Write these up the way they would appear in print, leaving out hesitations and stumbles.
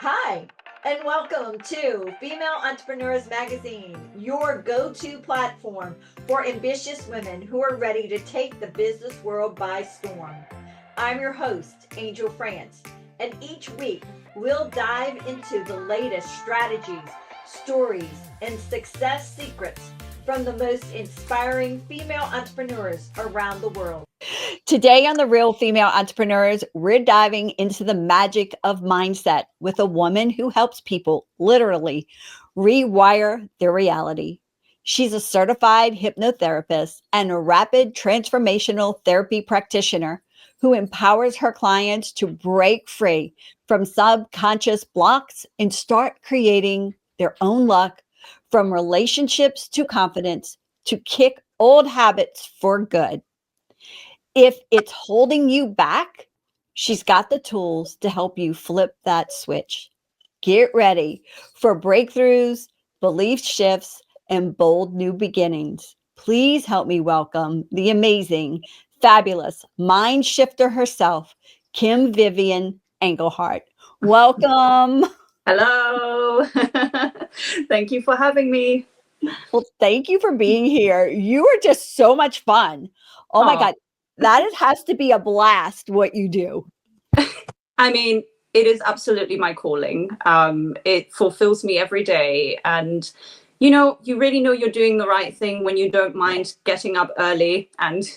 Hi, and welcome to Female Entrepreneurs Magazine, your go-to platform for ambitious women who are ready to take the business world by storm. I'm your host, Angel France, and each week we'll dive into the latest strategies, stories, and success secrets from the most inspiring female entrepreneurs around the world. Today on The Real Female Entrepreneurs, we're diving into the magic of mindset with a woman who helps people literally rewire their reality. She's a certified hypnotherapist and a rapid transformational therapy practitioner who empowers her clients to break free from subconscious blocks and start creating their own luck, from relationships to confidence, to kick old habits for good. If it's holding you back, she's got the tools to help you flip that switch. Get ready for breakthroughs, belief shifts, and bold new beginnings. Please help me welcome the amazing, fabulous mind shifter herself, Kim-Vivian Engelhardt. Welcome. Hello. Thank you for having me. Well, thank you for being here. You are just so much fun. Oh my God. Has to be a blast what you do. I mean, it is absolutely my calling. It fulfills me every day. And, you really know you're doing the right thing when you don't mind getting up early and,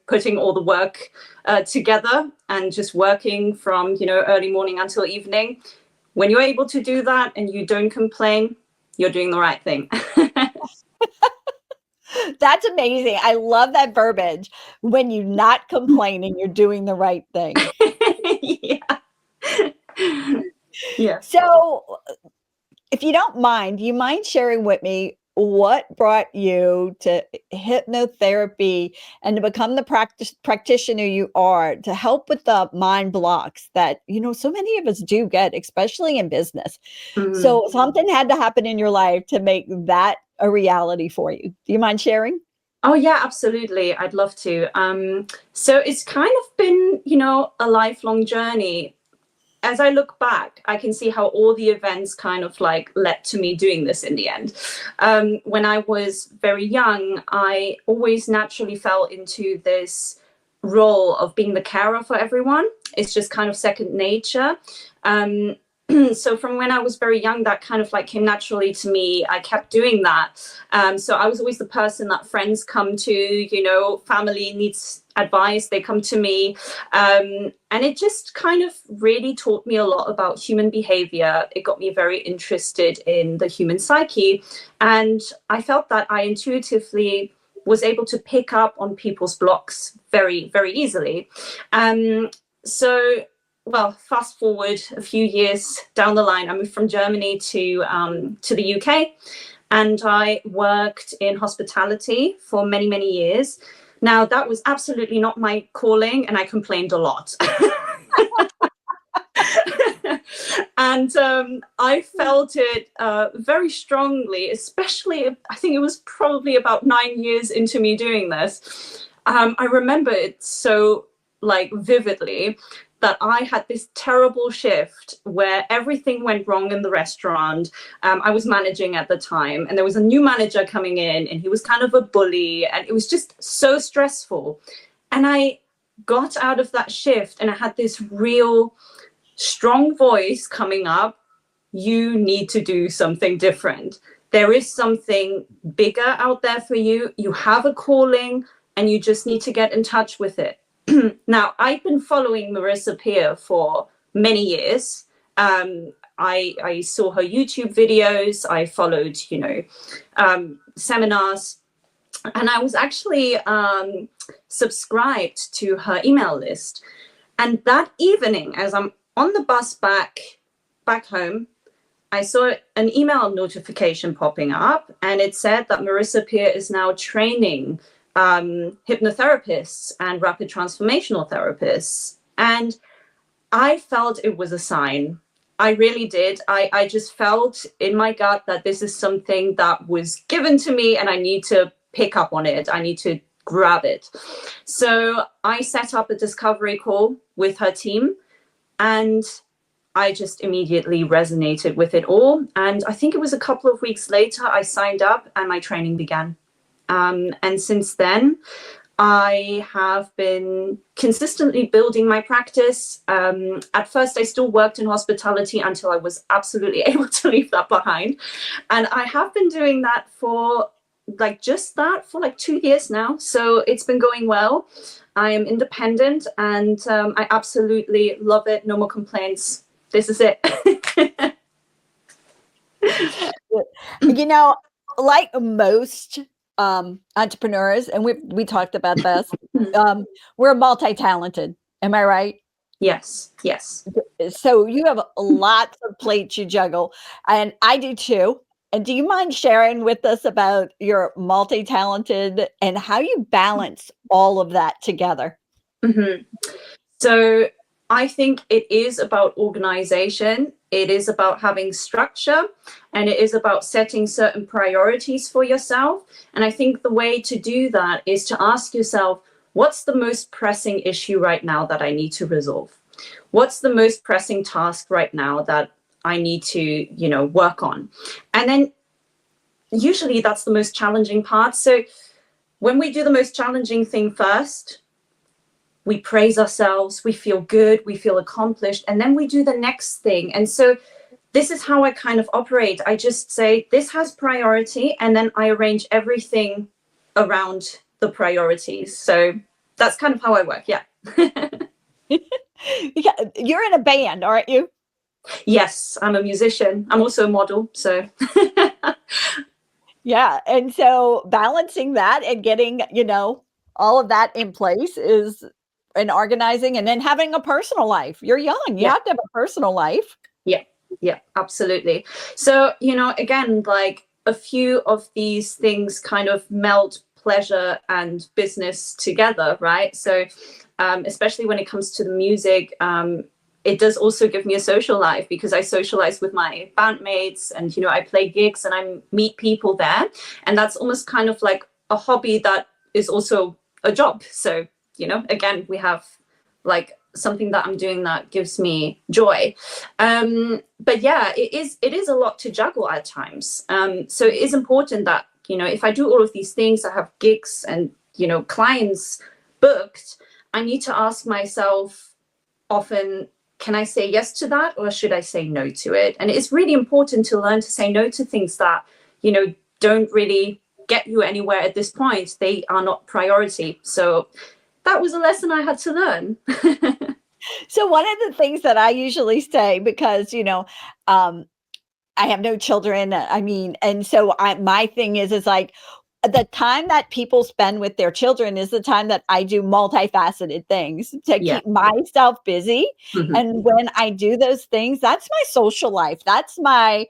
putting all the work together and just working from, early morning until evening. When you're able to do that and you don't complain, you're doing the right thing. That's amazing. I love that verbiage. When you're not complaining, you're doing the right thing. Yeah. So if you don't mind, do you mind sharing with me what brought you to hypnotherapy and to become the practitioner you are to help with the mind blocks that, so many of us do get, especially in business. Mm-hmm. So something had to happen in your life to make that a reality for you. Do you mind sharing? Oh, yeah, absolutely. I'd love to. So it's kind of been, a lifelong journey. As I look back, I can see how all the events kind of like led to me doing this in the end. When I was very young, I always naturally fell into this role of being the carer for everyone. It's just kind of second nature. So from when I was very young, that kind of like came naturally to me. I kept doing that. So I was always the person that friends come to, family needs advice, they come to me. And it just kind of really taught me a lot about human behavior. It got me very interested in the human psyche. And I felt that I intuitively was able to pick up on people's blocks very, very easily. Well, fast forward a few years down the line, I moved from Germany to the UK, and I worked in hospitality for many, many years. Now, that was absolutely not my calling, and I complained a lot. And I felt it very strongly, especially, I think it was probably about 9 years into me doing this. I remember it so vividly, that I had this terrible shift where everything went wrong in the restaurant. I was managing at the time, and there was a new manager coming in, and he was kind of a bully, and it was just so stressful. And I got out of that shift, and I had this real strong voice coming up. You need to do something different. There is something bigger out there for you. You have a calling, and you just need to get in touch with it. Now, I've been following Marissa Peer for many years. I saw her YouTube videos. I followed, seminars. And I was actually subscribed to her email list. And that evening, as I'm on the bus back home, I saw an email notification popping up. And it said that Marissa Peer is now training hypnotherapists and rapid transformational therapists. And I felt it was a sign. I really did. I just felt in my gut that this is something that was given to me, and I need to pick up on it. I need to grab it. So I set up a discovery call with her team, and I just immediately resonated with it all. And I think it was a couple of weeks later, I signed up and my training began. And since then, I have been consistently building my practice. At first, I still worked in hospitality until I was absolutely able to leave that behind. And I have been doing that for like 2 years now. So it's been going well. I am independent and I absolutely love it. No more complaints. This is it. You know, like most entrepreneurs, and we talked about this, we're multi-talented. Am I right? Yes. So you have lots of plates you juggle, and I do too. And do you mind sharing with us about your multi-talented and how you balance all of that together? Mm-hmm. So I think it is about organization. It is about having structure, and it is about setting certain priorities for yourself. And I think the way to do that is to ask yourself, what's the most pressing issue right now that I need to resolve? What's the most pressing task right now that I need to, work on? And then usually that's the most challenging part. So when we do the most challenging thing first, we praise ourselves, we feel good, we feel accomplished, and then we do the next thing. And so this is how I kind of operate. I just say, this has priority, and then I arrange everything around the priorities. So that's kind of how I work. Yeah. You're in a band, aren't you? Yes, I'm a musician. I'm also a model. So yeah. And so balancing that and getting, all of that in place is and organizing, and then having a personal life. You're young. You have to have a personal life. Yeah, absolutely. So, again, like a few of these things kind of meld pleasure and business together, right? So, especially when it comes to the music, it does also give me a social life because I socialize with my bandmates and, I play gigs and I meet people there. And that's almost kind of like a hobby that is also a job. So, again, we have like something that I'm doing that gives me joy. But yeah, it is a lot to juggle at times. So it is important that, if I do all of these things, I have gigs and, clients booked, I need to ask myself often, can I say yes to that or should I say no to it? And it's really important to learn to say no to things that, don't really get you anywhere at this point. They are not priority. So that was a lesson I had to learn. So one of the things that I usually say, because, I have no children, and so my thing is like, the time that people spend with their children is the time that I do multifaceted things to keep myself busy. Mm-hmm. And when I do those things, that's my social life. That's my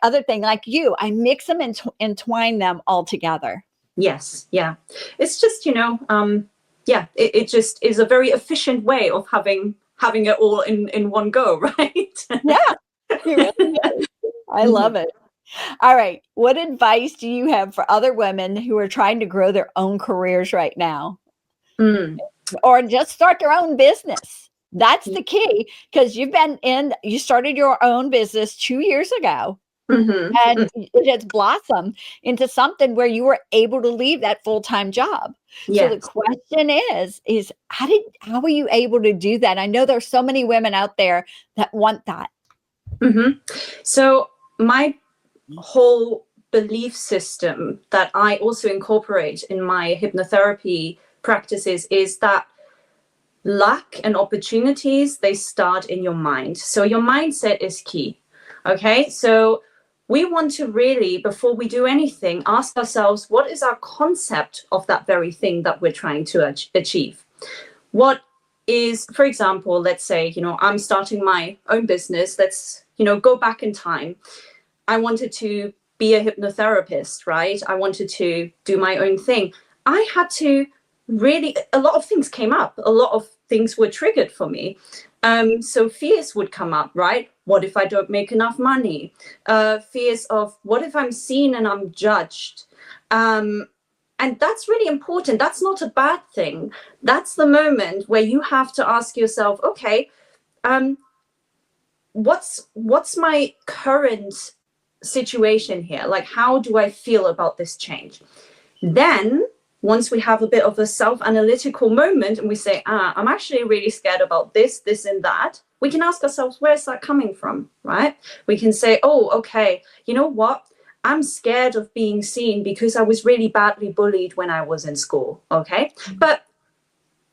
other thing. Like you, I mix them and entwine them all together. Yes. Yeah. It's just, it just is a very efficient way of having it all in one go, right? Yeah. It really is. I love it. All right. What advice do you have for other women who are trying to grow their own careers right now? Or just start their own business? That's the key, because you started your own business 2 years ago. Mm-hmm. And it has blossomed into something where you were able to leave that full-time job. Yes. So the question is how are you able to do that? I know there's so many women out there that want that. Mm-hmm. So my whole belief system that I also incorporate in my hypnotherapy practices is that luck and opportunities, they start in your mind. So your mindset is key. Okay. So we want to really, before we do anything, ask ourselves, what is our concept of that very thing that we're trying to achieve? What is, for example, let's say, I'm starting my own business. Let's, go back in time. I wanted to be a hypnotherapist, right? I wanted to do my own thing. I had to a lot of things came up. A lot of things were triggered for me. So fears would come up, right? What if I don't make enough money? Fears of what if I'm seen and I'm judged? And that's really important. That's not a bad thing. That's the moment where you have to ask yourself, okay, what's my current situation here? Like, how do I feel about this change? Then once we have a bit of a self-analytical moment and we say, I'm actually really scared about this, this and that, we can ask ourselves, where's that coming from, right? We can say, oh, okay, you know what? I'm scared of being seen because I was really badly bullied when I was in school, okay? But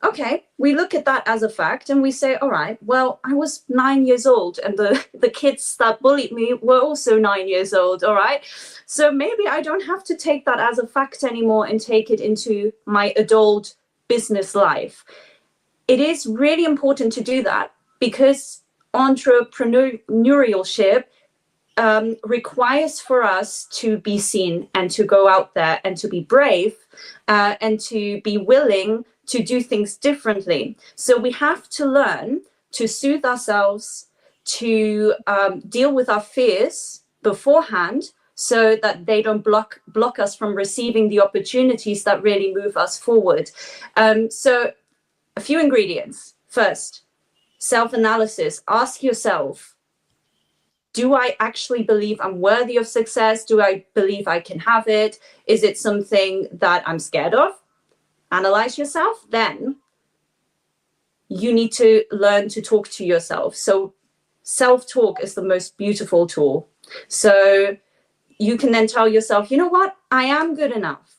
okay, we look at that as a fact and we say, all right, well, I was 9 years old and the kids that bullied me were also 9 years old, all right? So maybe I don't have to take that as a fact anymore and take it into my adult business life. It is really important to do that because entrepreneurship requires for us to be seen and to go out there and to be brave and to be willing to do things differently. So we have to learn to soothe ourselves, to deal with our fears beforehand so that they don't block us from receiving the opportunities that really move us forward. So a few ingredients. First, self-analysis. Ask yourself, do I actually believe I'm worthy of success? Do I believe I can have it? Is it something that I'm scared of? Analyze yourself. Then you need to learn to talk to yourself. So self-talk is the most beautiful tool. So you can then tell yourself, you know what? I am good enough.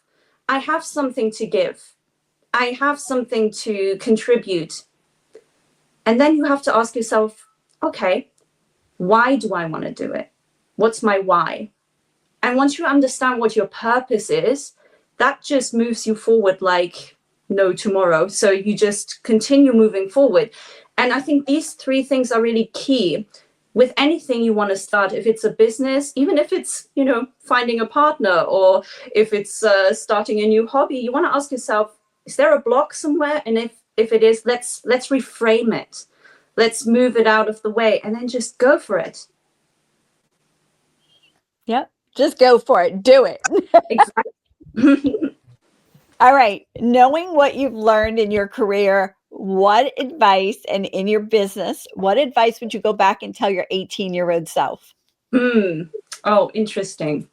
I have something to give. I have something to contribute. And then you have to ask yourself, okay, why do I want to do it? What's my why? And once you understand what your purpose is, that just moves you forward like no tomorrow. So you just continue moving forward. And I think these three things are really key with anything you want to start. If it's a business, even if it's, you know, finding a partner, or if it's starting a new hobby, you want to ask yourself, is there a block somewhere? And if it is, let's reframe it. Let's move it out of the way and then just go for it. Yep. Just go for it. Do it. Exactly. All right. Knowing what you've learned in your career, what advice, and in your business, what advice would you go back and tell your 18-year-old self? Oh, interesting.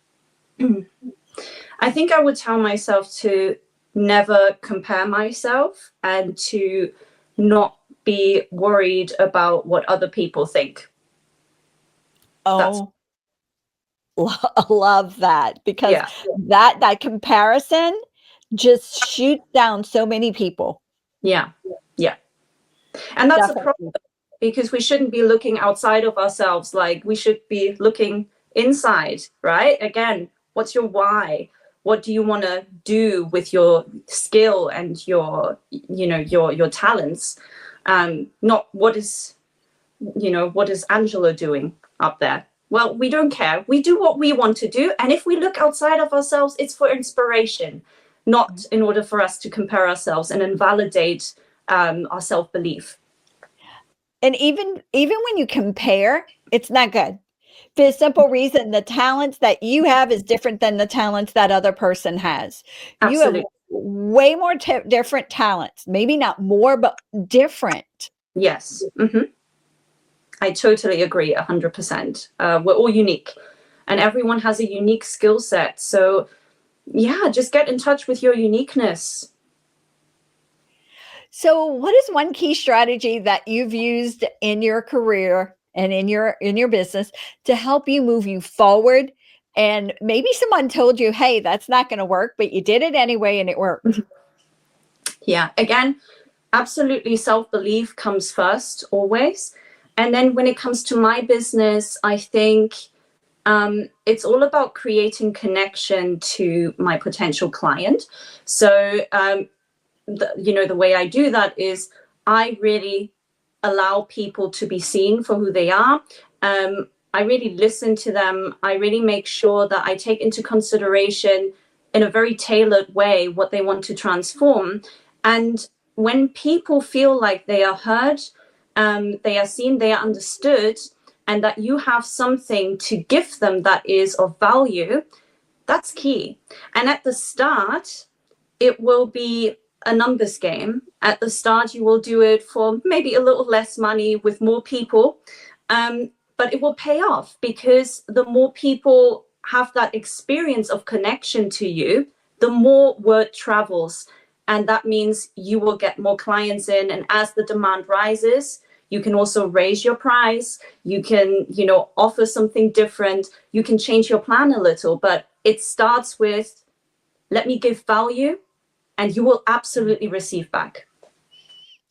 I think I would tell myself to never compare myself and to not be worried about what other people think. Oh, love that, because that comparison just shoots down so many people. Yeah. And that's a problem, because we shouldn't be looking outside of ourselves. Like, we should be looking inside, right? Again, what's your why? What do you want to do with your skill and your talents? Not what is Angela doing up there? Well, we don't care. We do what we want to do. And if we look outside of ourselves, it's for inspiration, not in order for us to compare ourselves and invalidate our self-belief. And even when you compare, it's not good. For the simple reason, the talents that you have is different than the talents that other person has. Absolutely. You have way more different talents. Maybe not more, but different. Yes. Mm-hmm. I totally agree 100%. We're all unique and everyone has a unique skill set. So yeah, just get in touch with your uniqueness. So what is one key strategy that you've used in your career and in your business to help you move you forward? And maybe someone told you, hey, that's not going to work, but you did it anyway and it worked. Yeah, again, absolutely, self-belief comes first always. And then when it comes to my business, I think it's all about creating connection to my potential client. So the way I do that is I really allow people to be seen for who they are. I really listen to them. I really make sure that I take into consideration in a very tailored way what they want to transform. And when people feel like they are heard, they are seen, they are understood, and that you have something to give them that is of value, that's key. And at the start, it will be a numbers game. At the start, you will do it for maybe a little less money with more people. But it will pay off, because the more people have that experience of connection to you, the more word travels. And that means you will get more clients in. And as the demand rises, you can also raise your price. You can, offer something different. You can change your plan a little, but it starts with, let me give value, and you will absolutely receive back.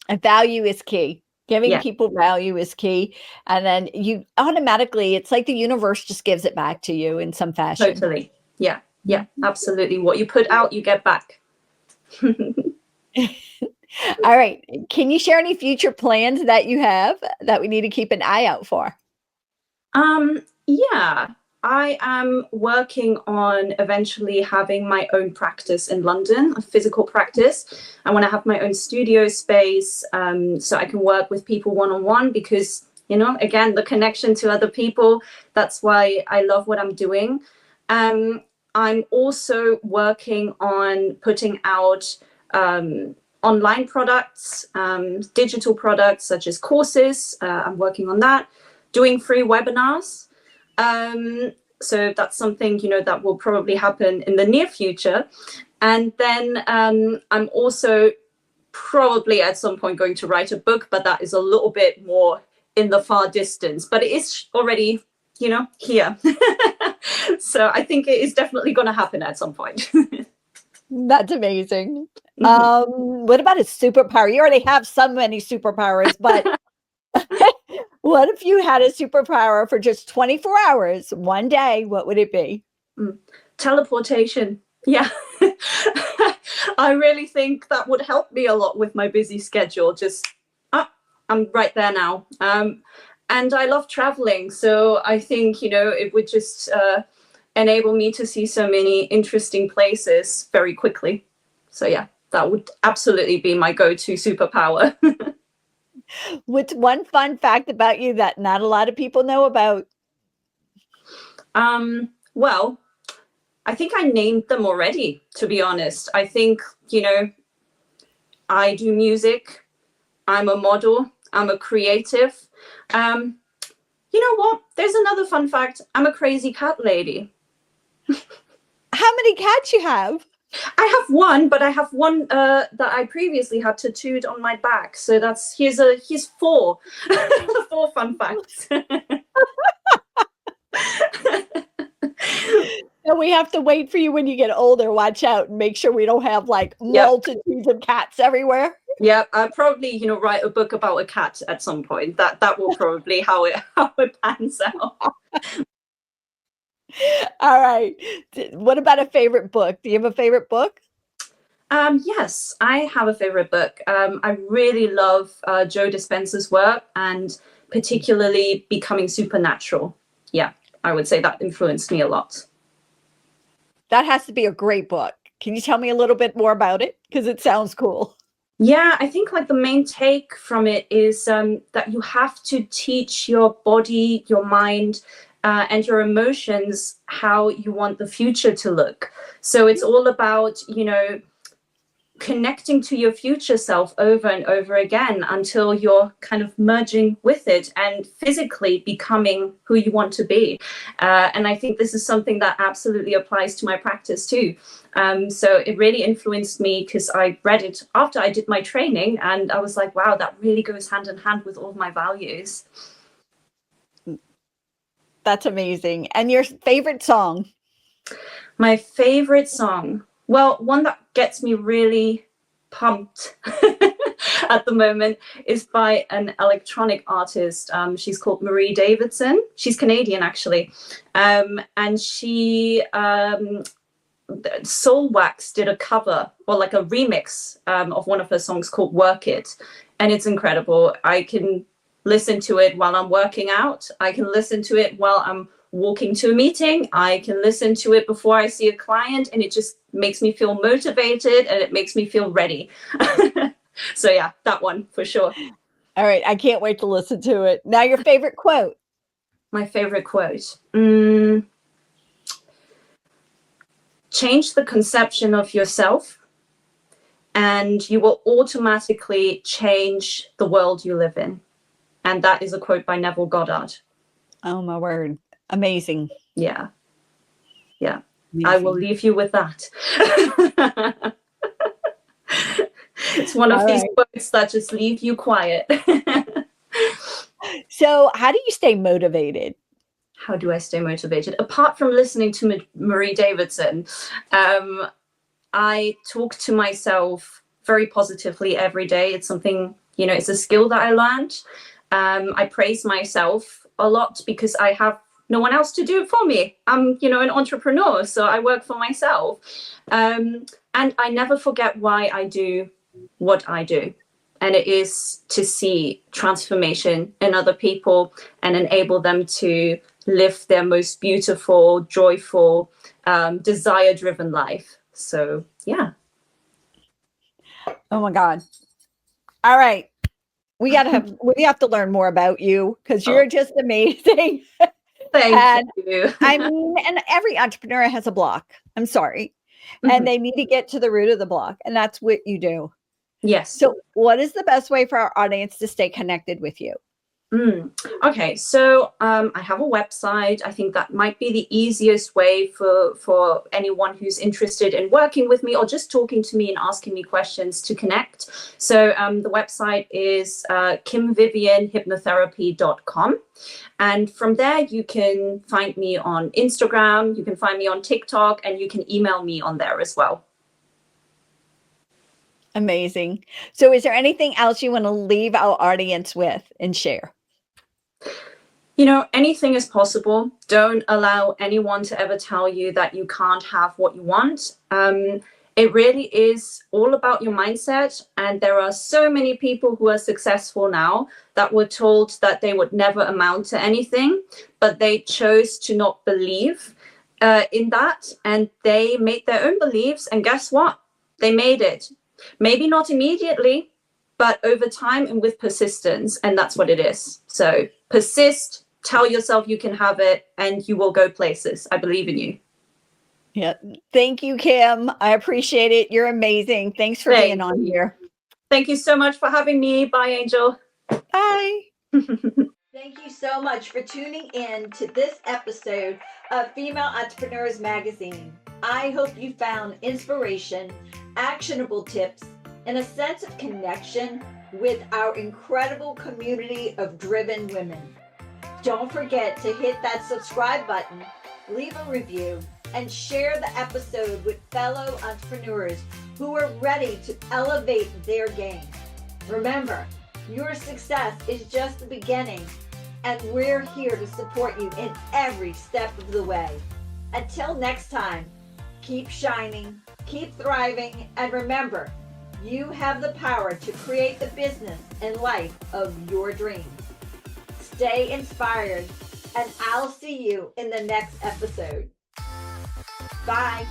And value is key. Giving Yeah. people value is key. And then you automatically, it's like the universe just gives it back to you in some fashion. Totally. Yeah. Yeah, absolutely. What you put out, you get back. All right. Can you share any future plans that you have that we need to keep an eye out for? Yeah, I am working on eventually having my own practice in London, a physical practice. I want to have my own studio space, so I can work with people one-on-one, because, again, the connection to other people, that's why I love what I'm doing. I'm also working on putting out online products, digital products such as courses. I'm working on that, doing free webinars. So that's something, that will probably happen in the near future. And then I'm also probably at some point going to write a book, but that is a little bit more in the far distance, but it is already, here. So I think it is definitely going to happen at some point. That's amazing. What about a superpower? You already have so many superpowers, but what if you had a superpower for just 24 hours, one day? What would it be? Teleportation. Yeah. I really think that would help me a lot with my busy schedule. Just, I'm right there now. And I love traveling. So I think, it would just enable me to see so many interesting places very quickly. So yeah, that would absolutely be my go-to superpower. What's one fun fact about you that not a lot of people know about? Well, I think I named them already, to be honest. I think, I do music. I'm a model. I'm a creative. You know what? There's another fun fact. I'm a crazy cat lady. How many cats you have? I have one, but I have one that I previously had tattooed on my back. So here's 4, 4 fun facts. And we have to wait for you when you get older. Watch out and make sure we don't have like multitudes of cats everywhere. Yeah, I'll probably, write a book about a cat at some point. That will probably how it pans out. All right. What about a favorite book? Do you have a favorite book? Yes, I have a favorite book. I really love Joe Dispenza's work, and particularly Becoming Supernatural. Yeah, I would say that influenced me a lot. That has to be a great book. Can you tell me a little bit more about it? Because it sounds cool. Yeah, I think the main take from it is that you have to teach your body, your mind, and your emotions how you want the future to look. So it's all about, connecting to your future self over and over again until you're kind of merging with it and physically becoming who you want to be. And I think this is something that absolutely applies to my practice too. So it really influenced me because I read it after I did my training, and I was like, wow, that really goes hand in hand with all of my values. That's amazing. And your favorite song? My favorite song? Well, one that gets me really pumped at the moment is by an electronic artist. She's called Marie Davidson. She's Canadian, actually. And she, Soul Wax did a cover or like a remix of one of her songs called Work It. And it's incredible. I can listen to it while I'm working out. I can listen to it while I'm walking to a meeting. I can listen to it before I see a client, and it just makes me feel motivated and it makes me feel ready. So yeah, that one for sure. All right, I can't wait to listen to it. Now, your favorite quote? My favorite quote. Change the conception of yourself and you will automatically change the world you live in. And that is a quote by Neville Goddard. Oh, my word. Amazing. Yeah. Yeah. Amazing. I will leave you with that. It's one of these quotes that just leave you quiet. So how do you stay motivated? How do I stay motivated? Apart from listening to Marie Davidson, I talk to myself very positively every day. It's something, it's a skill that I learned. I praise myself a lot because I have no one else to do it for me. I'm, an entrepreneur, so I work for myself. And I never forget why I do what I do. And it is to see transformation in other people and enable them to live their most beautiful, joyful, desire-driven life. So, yeah. Oh my God. All right. We have to learn more about you because you're just amazing. Thank you. I mean, and every entrepreneur has a block. I'm sorry. And they need to get to the root of the block. And that's what you do. Yes. So what is the best way for our audience to stay connected with you? Okay, so I have a website. I think that might be the easiest way for anyone who's interested in working with me or just talking to me and asking me questions to connect. So the website is Kim-Vivian And from there, you can find me on Instagram, you can find me on TikTok, and you can email me on there as well. Amazing. So is there anything else you want to leave our audience with and share? Anything is possible. Don't allow anyone to ever tell you that you can't have what you want. It really is all about your mindset. And there are so many people who are successful now that were told that they would never amount to anything, but they chose to not believe in that. And they made their own beliefs. And guess what? They made it. Maybe not immediately, but over time and with persistence. And that's what it is. So persist, tell yourself you can have it, and you will go places. I believe in you. Yeah. Thank you, Kim. I appreciate it. You're amazing. Thanks for being on here. Thank you so much for having me. Bye, Angel. Bye. Thank you so much for tuning in to this episode of Female Entrepreneurs Magazine. I hope you found inspiration, actionable tips, and a sense of connection with our incredible community of driven women. Don't forget to hit that subscribe button, leave a review, and share the episode with fellow entrepreneurs who are ready to elevate their game. Remember, your success is just the beginning, and we're here to support you in every step of the way. Until next time, keep shining, keep thriving, and remember, you have the power to create the business and life of your dreams. Stay inspired, and I'll see you in the next episode. Bye.